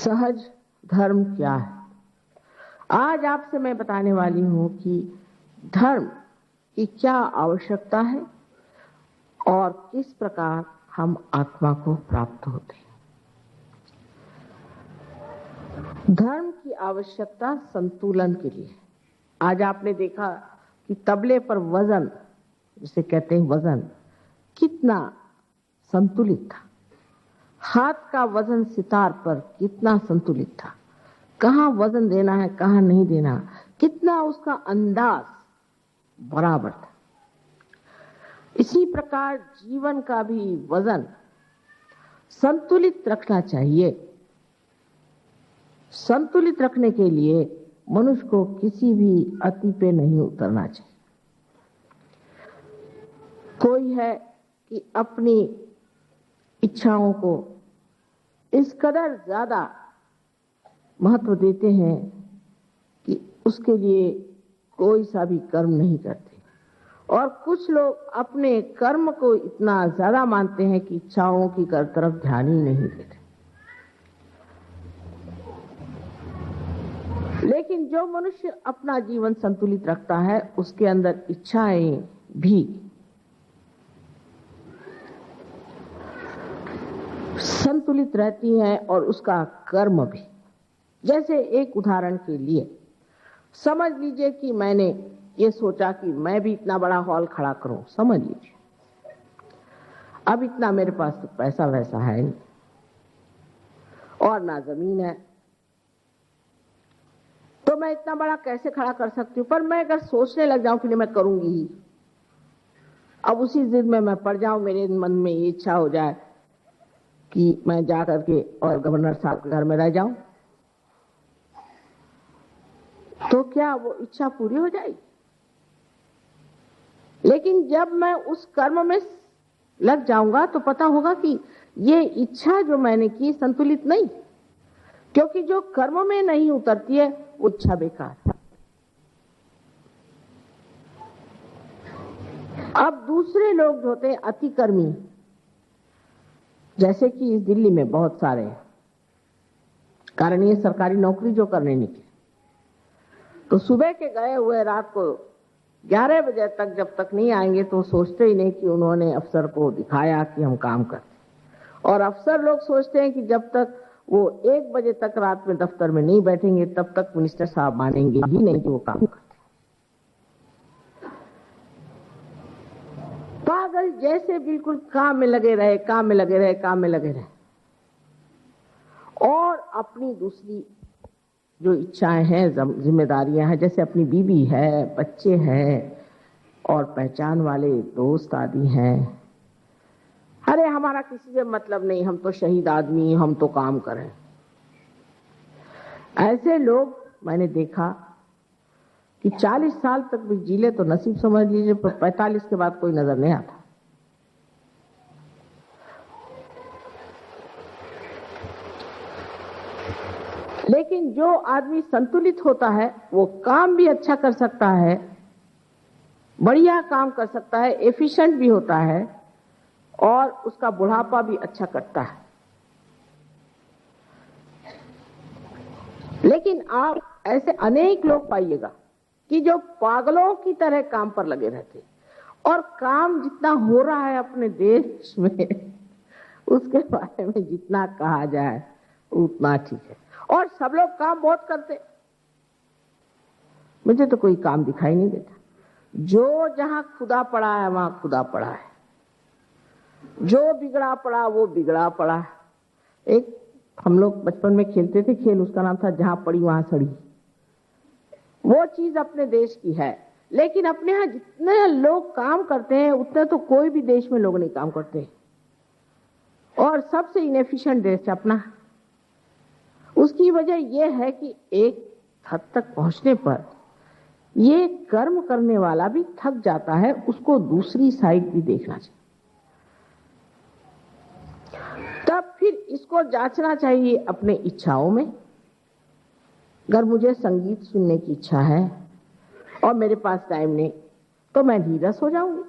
सहज धर्म क्या है। आज आपसे मैं बताने वाली हूं कि धर्म की क्या आवश्यकता है और किस प्रकार हम आत्मा को प्राप्त होते हैं। धर्म की आवश्यकता संतुलन के लिए। आज आपने देखा कि तबले पर वजन, जिसे कहते हैं वजन, कितना संतुलित था। हाथ का वजन सितार पर कितना संतुलित था। कहाँ वजन देना है, कहाँ नहीं देना, कितना उसका अंदाज बराबर था। इसी प्रकार जीवन का भी वजन संतुलित रखना चाहिए। संतुलित रखने के लिए मनुष्य को किसी भी अति पे नहीं उतरना चाहिए। कोई है कि अपनी इच्छाओं को इस कदर ज्यादा महत्व देते हैं कि उसके लिए कोई सा भी कर्म नहीं करते, और कुछ लोग अपने कर्म को इतना ज्यादा मानते हैं कि इच्छाओं की तरफ ध्यान ही नहीं देते। लेकिन जो मनुष्य अपना जीवन संतुलित रखता है, उसके अंदर इच्छाएं भी संतुलित रहती हैं और उसका कर्म भी। जैसे एक उदाहरण के लिए समझ लीजिए कि मैंने ये सोचा कि मैं भी इतना बड़ा हॉल खड़ा करूं। समझ लीजिए अब इतना मेरे पास तो पैसा वैसा है नहीं और ना जमीन है, तो मैं इतना बड़ा कैसे खड़ा कर सकती हूँ। पर मैं अगर सोचने लग जाऊं कि मैं करूंगी ही, अब उसी जिद में मैं पड़ जाऊं, मेरे मन में ये इच्छा हो जाए कि मैं जा करके और गवर्नर साहब के घर में रह जाऊं, तो क्या वो इच्छा पूरी हो जाएगी? लेकिन जब मैं उस कर्म में लग जाऊंगा तो पता होगा कि ये इच्छा जो मैंने की संतुलित नहीं, क्योंकि जो कर्म में नहीं उतरती है वो इच्छा बेकार है। अब दूसरे लोग जो होते हैं अतिकर्मी, जैसे कि इस दिल्ली में बहुत सारे हैं, कारण ये सरकारी नौकरी जो करने निकले तो सुबह के गए हुए रात को 11 बजे तक जब तक नहीं आएंगे तो सोचते ही नहीं कि उन्होंने अफसर को दिखाया कि हम काम करते। और अफसर लोग सोचते हैं कि जब तक वो 1 बजे तक रात में दफ्तर में नहीं बैठेंगे तब तक मिनिस्टर साहब मानेंगे ही नहीं कि वो काम करते। पागल जैसे बिल्कुल काम में लगे रहे, काम में लगे रहे, काम में लगे रहे, और अपनी दूसरी जो इच्छाएं हैं, जिम्मेदारियां हैं, जैसे अपनी बीवी है, बच्चे हैं और पहचान वाले दोस्त आदि हैं, अरे हमारा किसी से मतलब नहीं, हम तो शहीद आदमी, हम तो काम करें। ऐसे लोग मैंने देखा कि 40 साल तक भी जीले तो नसीब समझ लीजिए, पर 45 के बाद कोई नजर नहीं आता। लेकिन जो आदमी संतुलित होता है वो काम भी अच्छा कर सकता है, बढ़िया काम कर सकता है, एफिशिएंट भी होता है और उसका बुढ़ापा भी अच्छा कटता है। लेकिन आप ऐसे अनेक लोग पाइएगा कि जो पागलों की तरह काम पर लगे रहते, और काम जितना हो रहा है अपने देश में उसके बारे में जितना कहा जाए उतना ठीक है। और सब लोग काम बहुत करते, मुझे तो कोई काम दिखाई नहीं देता। जो जहां खुदा पड़ा है वहां खुदा पड़ा है, जो बिगड़ा पड़ा वो बिगड़ा पड़ा है। एक हम लोग बचपन में खेलते थे खेल, उसका नाम था जहां पड़ी वहां सड़ी। वो चीज अपने देश की है, लेकिन अपने यहां जितने लोग काम करते हैं उतने तो कोई भी देश में लोग नहीं काम करते, और सबसे इनएफिशिएंट देश अपना। उसकी वजह यह है कि एक हद तक पहुंचने पर ये कर्म करने वाला भी थक जाता है, उसको दूसरी साइड भी देखना चाहिए। तब फिर इसको जांचना चाहिए अपने इच्छाओं में। अगर मुझे संगीत सुनने की इच्छा है और मेरे पास टाइम नहीं तो मैं नीरस हो जाऊंगी।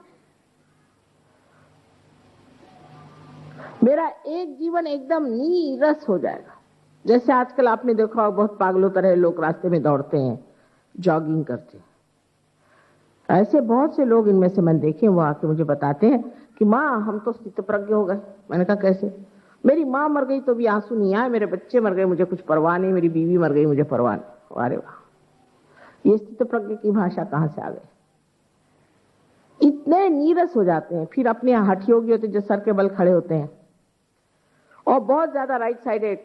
मेरा एक जीवन एकदम नीरस हो जाएगा। जैसे आजकल आपने देखा होगा बहुत पागलों तरह लोग रास्ते में दौड़ते हैं, जॉगिंग करते हैं। ऐसे बहुत से लोग इनमें से मैंने देखे, वो आके मुझे बताते हैं कि माँ हम तो स्थितप्रज्ञ हो गए। मैंने कहा कैसे? मेरी माँ मर गई तो भी आंसू नहीं आए, मेरे बच्चे मर गए मुझे कुछ परवाह नहीं, मेरी बीवी मर गई मुझे परवाह नहीं। अरे वाह, ये स्थितप्रज्ञ की भाषा कहां से आ गई? इतने नीरस हो जाते हैं। फिर अपने यहाँ हठ योगी होते जो सर के बल खड़े होते हैं और बहुत ज्यादा राइट साइडेड,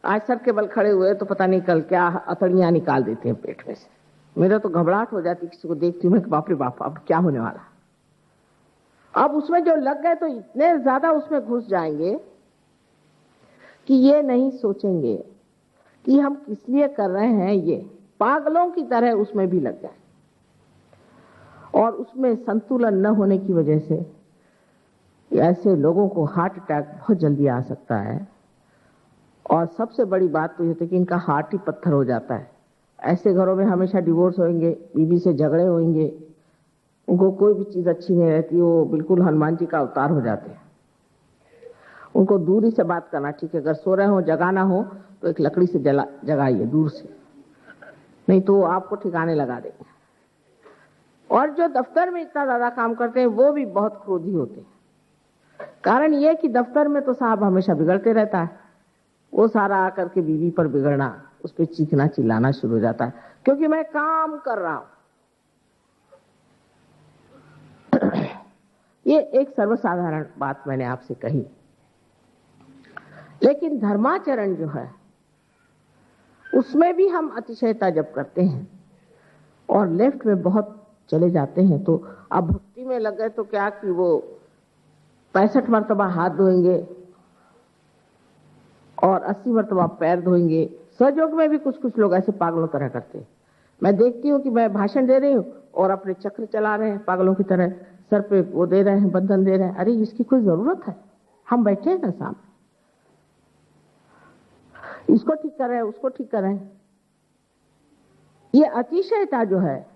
आज सर के बल खड़े हुए तो पता नहीं कल क्या अतड़ियां निकाल देते हैं पेट में से। मेरा तो घबराहट हो जाती किसी को देखती हूँ, मैं बाप रे बाप अब क्या होने वाला। अब उसमें जो लग गए तो इतने ज्यादा उसमें घुस जाएंगे कि ये नहीं सोचेंगे कि हम किस लिए कर रहे हैं, ये पागलों की तरह उसमें भी लग जाए। और उसमें संतुलन न होने की वजह से ऐसे लोगों को हार्ट अटैक बहुत जल्दी आ सकता है। और सबसे बड़ी बात तो ये होती है कि इनका हार्ट ही पत्थर हो जाता है। ऐसे घरों में हमेशा डिवोर्स होंगे, बीवी से झगड़े होंगे, उनको कोई भी चीज अच्छी नहीं रहती, वो बिल्कुल हनुमान जी का अवतार हो जाते हैं। उनको दूरी से बात करना ठीक है, अगर सो रहे हो जगाना हो तो एक लकड़ी से जगाइए दूर से, नहीं तो वो आपको ठिकाने लगा देंगे। और जो दफ्तर में इतना ज्यादा काम करते हैं वो भी बहुत क्रोधी होते हैं। कारण ये कि दफ्तर में तो साहब हमेशा बिगड़ते रहता है, वो सारा आकर के बीवी पर बिगड़ना, उस पर चीखना चिल्लाना शुरू हो जाता है, क्योंकि मैं काम कर रहा हूं। ये एक सर्वसाधारण बात मैंने आपसे कही। लेकिन धर्माचरण जो है उसमें भी हम अतिशयता जब करते हैं और लेफ्ट में बहुत चले जाते हैं, तो अब भक्ति में लग गए तो क्या कि वो 65 मरतबा हाथ धोएंगे और 80 मरतबा पैर धोएंगे। सहयोग में भी कुछ कुछ लोग ऐसे पागलों तरह करते हैं। मैं देखती हूँ कि मैं भाषण दे रही हूँ और अपने चक्र चला रहे हैं पागलों की तरह, सर पे वो दे रहे हैं, बंधन दे रहे हैं। अरे इसकी कोई जरूरत है? हम बैठे हैं ना सामने, इसको ठीक कर रहे हैं, उसको ठीक कर रहे हैं। ये अतिशयता जो है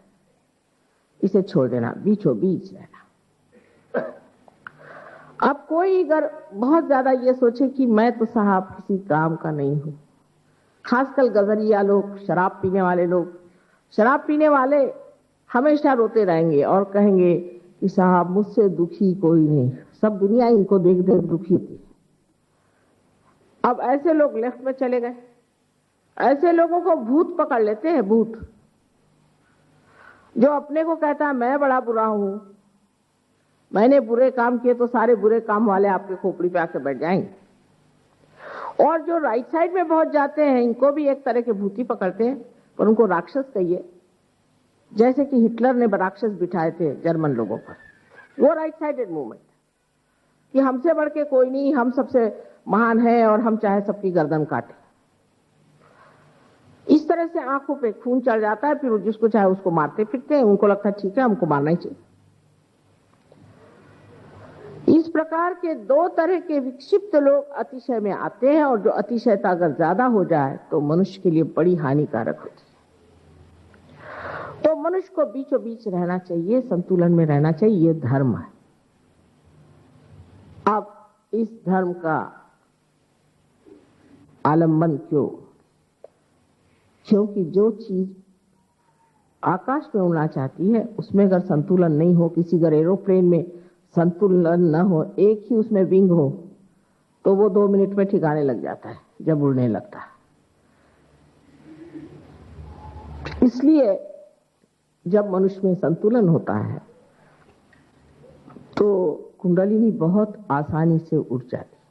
इसे छोड़ देना, बीचों बीच रहना। अब कोई अगर बहुत ज्यादा ये सोचे कि मैं तो साहब किसी काम का नहीं हूं, खासकर गजरिया लोग, शराब पीने वाले लोग, शराब पीने वाले हमेशा रोते रहेंगे और कहेंगे कि साहब मुझसे दुखी कोई नहीं, सब दुनिया इनको देख देख दुखी थी। अब ऐसे लोग लेफ्ट में चले गए। ऐसे लोगों को भूत पकड़ लेते हैं, भूत जो अपने को कहता है मैं बड़ा बुरा हूं, मैंने बुरे काम किए तो सारे बुरे काम वाले आपके खोपड़ी पे आके बैठ जाएंगे। और जो राइट साइड में पहुंच जाते हैं इनको भी एक तरह के भूती पकड़ते हैं, पर उनको राक्षस कहिए, जैसे कि हिटलर ने राक्षस बिठाए थे जर्मन लोगों पर। वो राइट साइडेड मूवमेंट कि हमसे बढ़ के कोई नहीं, हम सबसे महान है और हम चाहे सबकी गर्दन काटे। इस तरह से आंखों पे खून चढ़ जाता है, फिर जिसको चाहे उसको मारते फिरते हैं। उनको लगता है ठीक है हमको मारना ही चाहिए। इस प्रकार के दो तरह के विक्षिप्त लोग अतिशय में आते हैं, और जो अतिशयता अगर ज्यादा हो जाए तो मनुष्य के लिए बड़ी हानिकारक होती है। तो मनुष्य को बीचों बीच रहना चाहिए, संतुलन में रहना चाहिए, ये धर्म है। अब इस धर्म का आलंबन क्यों? क्योंकि जो चीज आकाश में उड़ना चाहती है उसमें अगर संतुलन नहीं हो, किसी अगर एरोप्लेन में संतुलन न हो, एक ही उसमें विंग हो, तो वो 2 मिनट में ठिकाने लग जाता है जब उड़ने लगता है। इसलिए जब मनुष्य में संतुलन होता है तो कुंडलिनी बहुत आसानी से उड़ जाती है।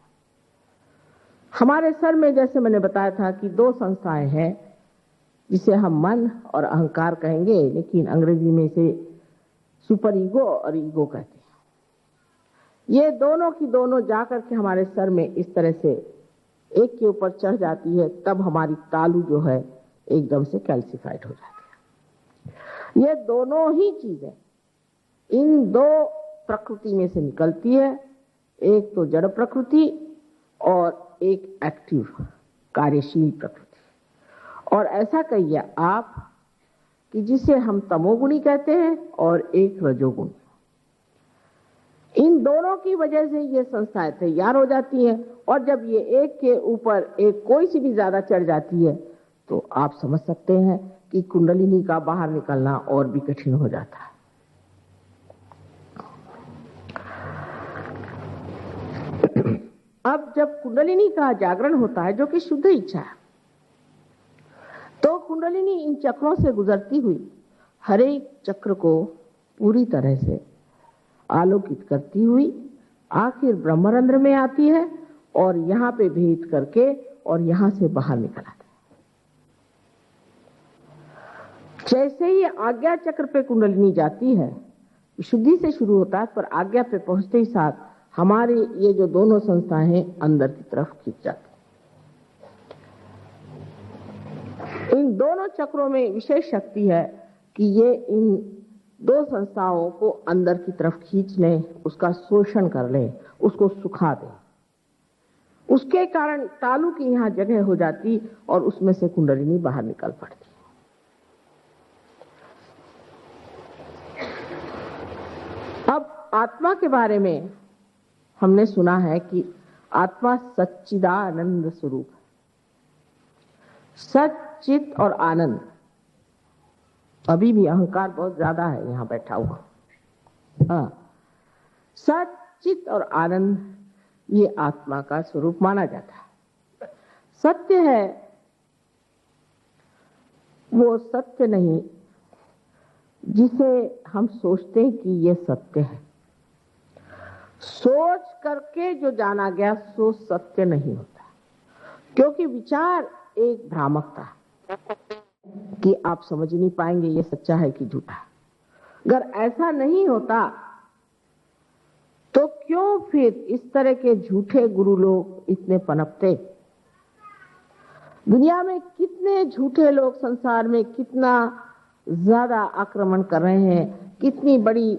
हमारे सर में जैसे मैंने बताया था कि 2 संस्थाएं हैं जिसे हम मन और अहंकार कहेंगे, लेकिन अंग्रेजी में इसे सुपर ईगो और ईगो कहते हैं। ये दोनों की दोनों जाकर के हमारे सर में इस तरह से एक के ऊपर चढ़ जाती है, तब हमारी तालू जो है एकदम से कैल्सिफाइड हो जाती है। ये दोनों ही चीजें इन 2 प्रकृति में से निकलती है, एक तो जड़ प्रकृति और एक एक्टिव कार्यशील प्रकृति। और ऐसा कहिए आप कि जिसे हम तमोगुणी कहते हैं और एक रजोगुणी। इन दोनों की वजह से ये संस्थाएं तैयार हो जाती हैं और जब ये एक के ऊपर एक कोई सी भी ज्यादा चढ़ जाती है तो आप समझ सकते हैं कि कुंडलिनी का बाहर निकलना और भी कठिन हो जाता है। अब जब कुंडलिनी का जागरण होता है, जो कि शुद्ध इच्छा है, तो कुंडलिनी इन चक्रों से गुजरती हुई हर एक चक्र को पूरी तरह से आलोकित करती हुई आखिर ब्रह्मरंध्र में आती है और यहाँ पे भेद करके और यहाँ से बाहर निकल आती है। जैसे ही आज्ञा चक्र पे कुंडलिनी जाती है, शुद्धि से शुरू होता है, पर आज्ञा पे पहुंचते ही साथ हमारे ये जो दोनों संस्थाएं हैं अंदर की तरफ खींच जाती। इन दोनों चक्रों में विशेष शक्ति है कि ये इन दो संस्थाओं को अंदर की तरफ खींच लें, उसका शोषण कर लें, उसको सुखा दें। उसके कारण तालु की यहाँ जगह हो जाती और उसमें से कुंडलिनी बाहर निकल पड़ती। अब आत्मा के बारे में हमने सुना है कि आत्मा सच्चिदानंद स्वरूप है। सच्चित और आनंद, अभी भी अहंकार बहुत ज्यादा है यहाँ बैठा हुआ। सच्चित और आनंद ये आत्मा का स्वरूप माना जाता है। सत्य है वो सत्य नहीं जिसे हम सोचते हैं कि ये सत्य है। सोच करके जो जाना गया सो सत्य नहीं होता, क्योंकि विचार एक भ्रामकता कि आप समझ नहीं पाएंगे ये सच्चा है कि झूठा। अगर ऐसा नहीं होता तो क्यों फिर इस तरह के झूठे गुरु लोग इतने पनपते। दुनिया में कितने झूठे लोग संसार में कितना ज्यादा आक्रमण कर रहे हैं, कितनी बड़ी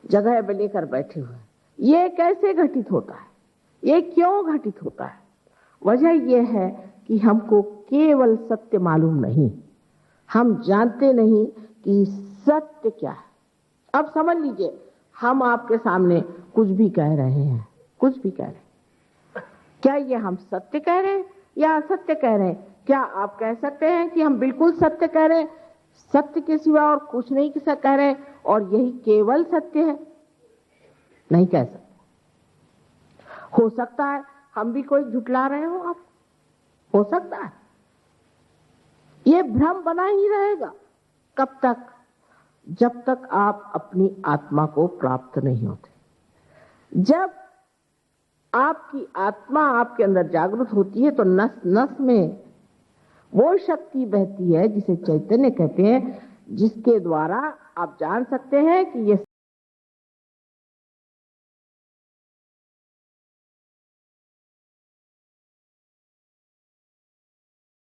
जगह पे लेकर बैठे हुए हैं। ये कैसे घटित होता है, ये क्यों घटित होता है? वजह यह है कि हमको केवल सत्य मालूम नहीं, हम जानते नहीं कि सत्य क्या है। अब समझ लीजिए, हम आपके सामने कुछ भी कह रहे हैं, कुछ भी कह रहे हैं, क्या ये हम सत्य कह रहे हैं या असत्य कह रहे हैं? क्या आप कह सकते हैं कि हम बिल्कुल सत्य कह रहे हैं, सत्य के सिवा और कुछ नहीं कह रहे हैं और यही केवल सत्य है? नहीं कह सकते। हो सकता है हम भी कोई झुठला रहे हो, आप हो सकता है। ये भ्रम बना ही रहेगा। कब तक? जब तक आप अपनी आत्मा को प्राप्त नहीं होते। जब आपकी आत्मा आपके अंदर जागृत होती है तो नस नस में वो शक्ति बहती है जिसे चैतन्य कहते हैं, जिसके द्वारा आप जान सकते हैं कि ये